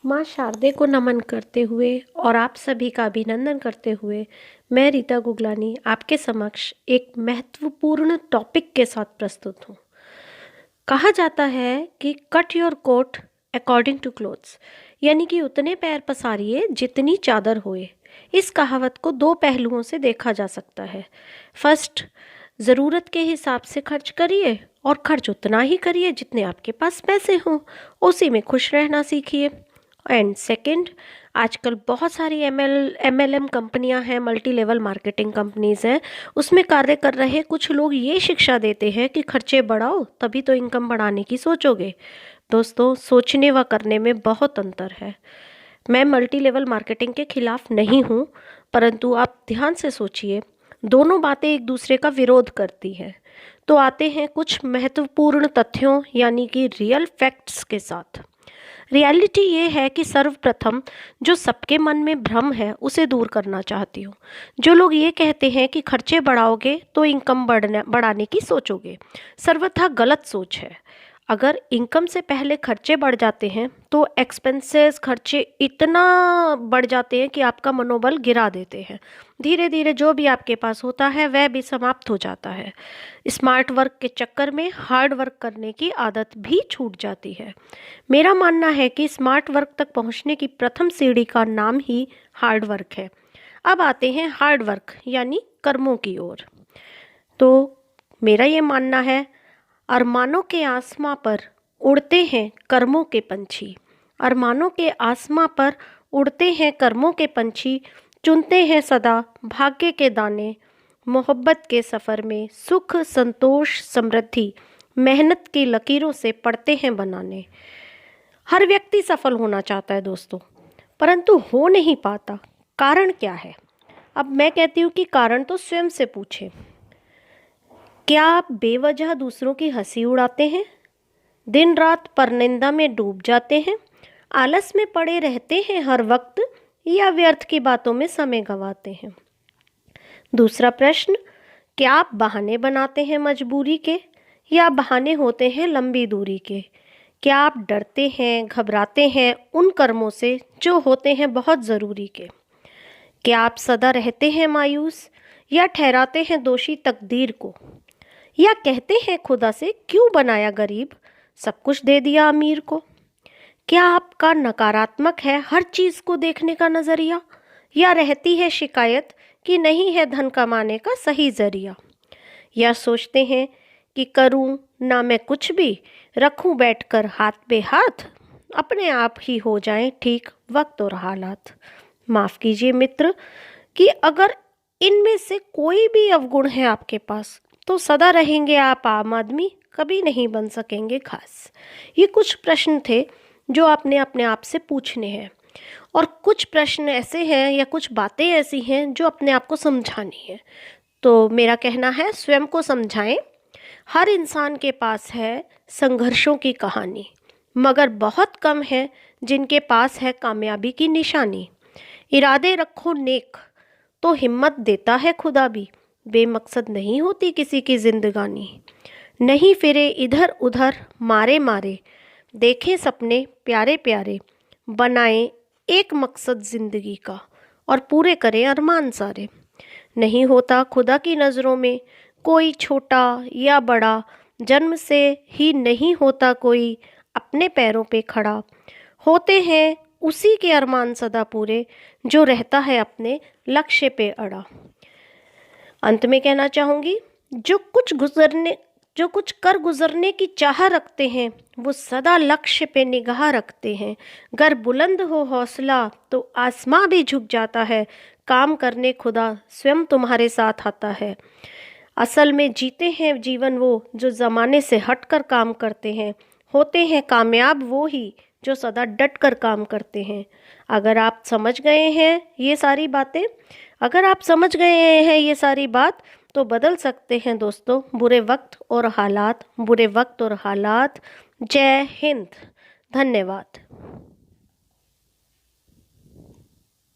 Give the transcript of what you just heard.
माँ शारदे को नमन करते हुए और आप सभी का अभिनंदन करते हुए मैं रीता गुगलानी आपके समक्ष एक महत्वपूर्ण टॉपिक के साथ प्रस्तुत हूँ। कहा जाता है कि cut your coat according to cloths, यानी कि उतने पैर पसारिए जितनी चादर होए। इस कहावत को दो पहलुओं से देखा जा सकता है। फर्स्ट, ज़रूरत के हिसाब से खर्च करिए और खर्च उतना ही करिए जितने आपके पास पैसे हों, उसी में खुश रहना सीखिए। एंड सेकंड, आजकल बहुत सारी एमएलएम कंपनियां हैं, मल्टी लेवल मार्केटिंग कंपनीज हैं, उसमें कार्य कर रहे कुछ लोग ये शिक्षा देते हैं कि खर्चे बढ़ाओ तभी तो इनकम बढ़ाने की सोचोगे। दोस्तों, सोचने व करने में बहुत अंतर है। मैं मल्टी लेवल मार्केटिंग के खिलाफ नहीं हूँ, परंतु आप ध्यान से सोचिए, दोनों बातें एक दूसरे का विरोध करती हैं। तो आते हैं कुछ महत्वपूर्ण तथ्यों यानी कि रियल फैक्ट्स के साथ। रियलिटी ये है कि सर्वप्रथम जो सबके मन में भ्रम है उसे दूर करना चाहती हूँ। जो लोग ये कहते हैं कि खर्चे बढ़ाओगे तो इनकम बढ़ाने की सोचोगे, सर्वथा गलत सोच है। अगर इनकम से पहले खर्चे बढ़ जाते हैं तो एक्सपेंसेस खर्चे इतना बढ़ जाते हैं कि आपका मनोबल गिरा देते हैं। धीरे धीरे जो भी आपके पास होता है वह भी समाप्त हो जाता है। स्मार्ट वर्क के चक्कर में हार्ड वर्क करने की आदत भी छूट जाती है। मेरा मानना है कि स्मार्ट वर्क तक पहुंचने की प्रथम सीढ़ी का नाम ही हार्ड वर्क है। अब आते हैं हार्ड वर्क यानी कर्मों की ओर। तो मेरा ये मानना है, अरमानों के आसमां पर उड़ते हैं कर्मों के पंछी। अरमानों के आसमां पर उड़ते हैं कर्मों के पंछी, चुनते हैं सदा भाग्य के दाने। मोहब्बत के सफ़र में सुख संतोष समृद्धि मेहनत की लकीरों से पड़ते हैं बनाने। हर व्यक्ति सफल होना चाहता है दोस्तों, परंतु हो नहीं पाता। कारण क्या है? अब मैं कहती हूँ कि कारण तो स्वयं से पूछें। क्या आप बेवजह दूसरों की हंसी उड़ाते हैं? दिन रात परनिंदा में डूब जाते हैं? आलस में पड़े रहते हैं हर वक्त, या व्यर्थ की बातों में समय गंवाते हैं? दूसरा प्रश्न, क्या आप बहाने बनाते हैं मजबूरी के, या बहाने होते हैं लंबी दूरी के? क्या आप डरते हैं घबराते हैं उन कर्मों से जो होते हैं बहुत ज़रूरी के? क्या आप सदा रहते हैं मायूस, या ठहराते हैं दोषी तकदीर को? या कहते हैं खुदा से क्यों बनाया गरीब, सब कुछ दे दिया अमीर को? क्या आपका नकारात्मक है हर चीज़ को देखने का नज़रिया, या रहती है शिकायत कि नहीं है धन कमाने का सही ज़रिया? या सोचते हैं कि करूं ना मैं कुछ भी, रखूं बैठकर हाथ पे हाथ, अपने आप ही हो जाएं ठीक वक्त और हालात? माफ़ कीजिए मित्र, कि अगर इनमें से कोई भी अवगुण है आपके पास तो सदा रहेंगे आप आम आदमी, कभी नहीं बन सकेंगे खास। ये कुछ प्रश्न थे जो आपने अपने आप से पूछने हैं, और कुछ प्रश्न ऐसे हैं या कुछ बातें ऐसी हैं जो अपने आप को समझानी है। तो मेरा कहना है, स्वयं को समझाएं। हर इंसान के पास है संघर्षों की कहानी, मगर बहुत कम है जिनके पास है कामयाबी की निशानी। इरादे रखो नेक तो हिम्मत देता है खुदा भी, बेमकसद नहीं होती किसी की जिंदगानी। नहीं फिरे इधर उधर मारे मारे, देखें सपने प्यारे प्यारे, बनाएं एक मकसद जिंदगी का और पूरे करें अरमान सारे। नहीं होता खुदा की नज़रों में कोई छोटा या बड़ा, जन्म से ही नहीं होता कोई अपने पैरों पे खड़ा। होते हैं उसी के अरमान सदा पूरे, जो रहता है अपने लक्ष्य पे अड़ा। अंत में कहना चाहूँगी, जो कुछ कर गुजरने की चाह रखते हैं वो सदा लक्ष्य पे निगाह रखते हैं। गर बुलंद हो हौसला तो आसमां भी झुक जाता है, काम करने खुदा स्वयं तुम्हारे साथ आता है। असल में जीते हैं जीवन वो जो ज़माने से हटकर काम करते हैं। होते हैं कामयाब वो ही जो सदा डट कर काम करते हैं। अगर आप समझ गए हैं ये सारी बातें, अगर आप समझ गए हैं ये सारी बात, तो बदल सकते हैं दोस्तों बुरे वक्त और हालात, बुरे वक्त और हालात। जय हिंद, धन्यवाद।